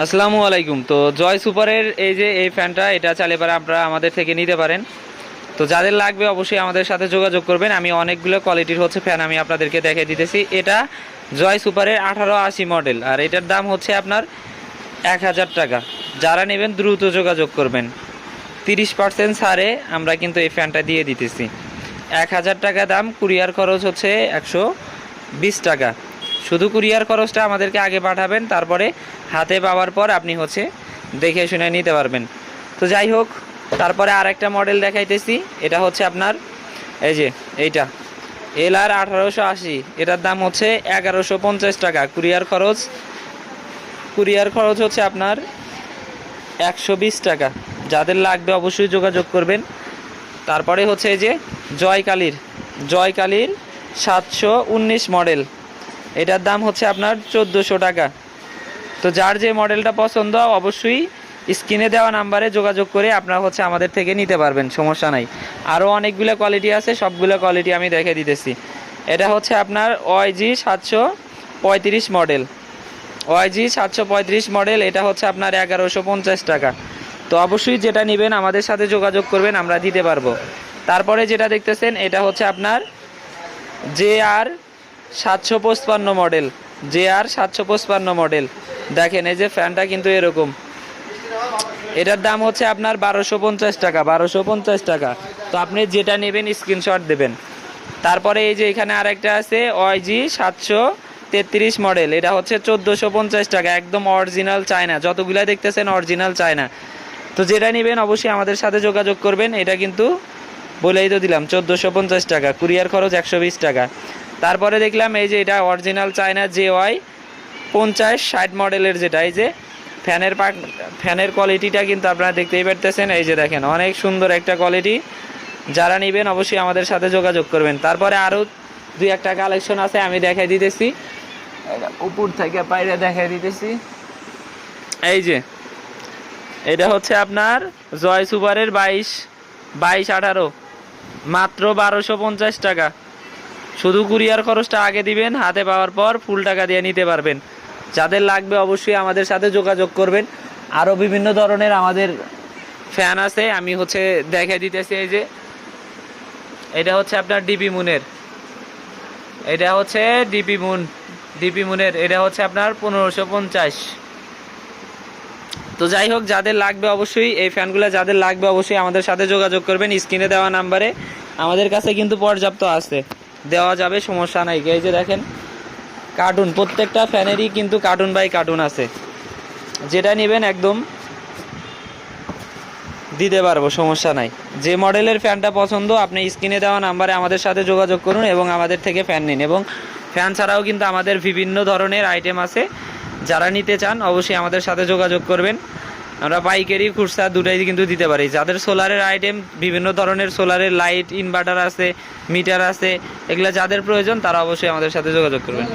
আসসালামু আলাইকুম। তো জয় সুপারের এই যে এই ফ্যানটা, এটা চাইলে পারে আপনারা আমাদের থেকে নিতে পারেন। তো যাদের লাগবে অবশ্যই আমাদের সাথে যোগাযোগ করবেন। আমি অনেকগুলো কোয়ালিটির ফ্যান আমি আপনাদেরকে দেখিয়ে দিতেছি। এটা জয় সুপারের 1880 মডেল, আর এটার দাম হচ্ছে আপনার 1000 টাকা। যারা নেবেন দ্রুত যোগাযোগ করবেন। 30% ছাড়ে আমরা কিন্তু এই ফ্যানটা দিয়ে দিতেছি। 1000 টাকা দাম, কুরিয়ার খরচ হচ্ছে 120 টাকা। শুধু কুরিয়ার খরচটা আমাদেরকে আগে পাঠাবেন, তারপরে হাতে পাওয়ার পর আপনি দেখে শুনে নিতে পারবেন। তো যাই হোক, তারপরে আর একটা মডেল দেখাইতেছি। এটা হচ্ছে আপনার এই যে এইটা LR 1880, এটার দাম হচ্ছে 1150 টাকা। কুরিয়ার খরচ হচ্ছে আপনার 120 টাকা। যাদের লাগবে অবশ্যই যোগাযোগ করবেন। তারপরে হচ্ছে এই যে জয়কালীর 719 মডেল, এটার দাম হচ্ছে আপনার 1400 টাকা। তো যার যে মডেলটা পছন্দ অবশ্যই স্ক্রিনে দেওয়া নাম্বারে যোগাযোগ করে আপনারা আমাদের থেকে নিতে পারবেন, সমস্যা নাই। আরও অনেকগুলো কোয়ালিটি আছে, সবগুলো কোয়ালিটি আমি দেখে দিতেছি। এটা হচ্ছে আপনার OIG 735 মডেল, OIG 735 মডেল, এটা হচ্ছে আপনার 1150 টাকা। তো অবশ্যই যেটা নেবেন আমাদের সাথে যোগাযোগ করবেন, আমরা দিতে পারবো। তারপরে যেটা দেখতেছেন এটা হচ্ছে আপনার JR 755 মডেল, JR 755 মডেল। দেখেন এই যে ফ্যানটা কিন্তু এরকম, এটার দাম হচ্ছে আপনার 1250 টাকা, 1250 টাকা। তো আপনি যেটা নেবেন স্ক্রিনশট দেবেন। তারপরে এই যে এখানে আরেকটা আছে OIG 733 মডেল, এটা হচ্ছে 1450 টাকা, একদম অরিজিনাল চায়না। যতগুলা দেখতেছেন অরিজিনাল চায়না। তো যেটা নেবেন অবশ্যই আমাদের সাথে যোগাযোগ করবেন। এটা কিন্তু বলেই তো দিলাম 1450 টাকা, কুরিয়ার খরচ 120 টাকা। তারপরে দেখলাম এই যে এটা অরিজিনাল চায়না JY 50-60 মডেলের, যেটা এই যে ফ্যানের কোয়ালিটিটা কিন্তু আপনারা দেখতেই পারতেছেন। এই যে দেখেন অনেক সুন্দর একটা কোয়ালিটি। যারা নেবেন অবশ্যই আমাদের সাথে যোগাযোগ করবেন। তারপরে আরও দুই একটা কালেকশন আছে, আমি দেখাই দিতেছি, উপর থেকে বাইরে দেখাই দিতেছি। এই যে এটা হচ্ছে আপনার জয় সুপারের 2218, মাত্র 1250 টাকা। শুধু কুরিয়ার খরচটা আগে দিবেন, হাতে পাওয়ার পর ফুল টাকা দিয়ে নিতে পারবেন। যাদের লাগবে অবশ্যই আমাদের সাথে যোগাযোগ করবেন। আরও বিভিন্ন ধরনের আমাদের ফ্যান আছে, আমি দেখে দিতেছি। এই যে এটা হচ্ছে আপনার ডিপি মুনের, এটা হচ্ছে ডিপি মুনের, এটা হচ্ছে আপনার 1550। তো যাই হোক, যাদের লাগবে অবশ্যই এই ফ্যানগুলো যাদের লাগবে অবশ্যই আমাদের সাথে যোগাযোগ করবেন। স্ক্রিনে দেওয়া নাম্বারে আমাদের কাছে কিন্তু পর্যাপ্ত আছে, দেওয়া যাবে, সমস্যা নাই। এই যে দেখেন কার্টুন, প্রত্যেকটা ফ্যানেরই কিন্তু কার্টুন বাই কার্টুন আছে। যেটা নেবেন একদম দিতে পারবো, সমস্যা নাই। যে মডেলের ফ্যানটা পছন্দ আপনি স্ক্রিনে দেওয়া নাম্বারে আমাদের সাথে যোগাযোগ করুন এবং আমাদের থেকে ফ্যান নিন। এবং ফ্যান ছাড়াও কিন্তু আমাদের বিভিন্ন ধরনের আইটেম আছে, যারা নিতে চান অবশ্যই আমাদের সাথে যোগাযোগ করবেন। আমরা পাইকারি খুচরা দুটাই কিন্তু দিতে পারি। যাদের সোলারের আইটেম, বিভিন্ন ধরনের সোলারের লাইট, ইনভার্টার আছে, মিটার আছে, এগুলো যাদের প্রয়োজন তারা অবশ্যই আমাদের সাথে যোগাযোগ করবেন।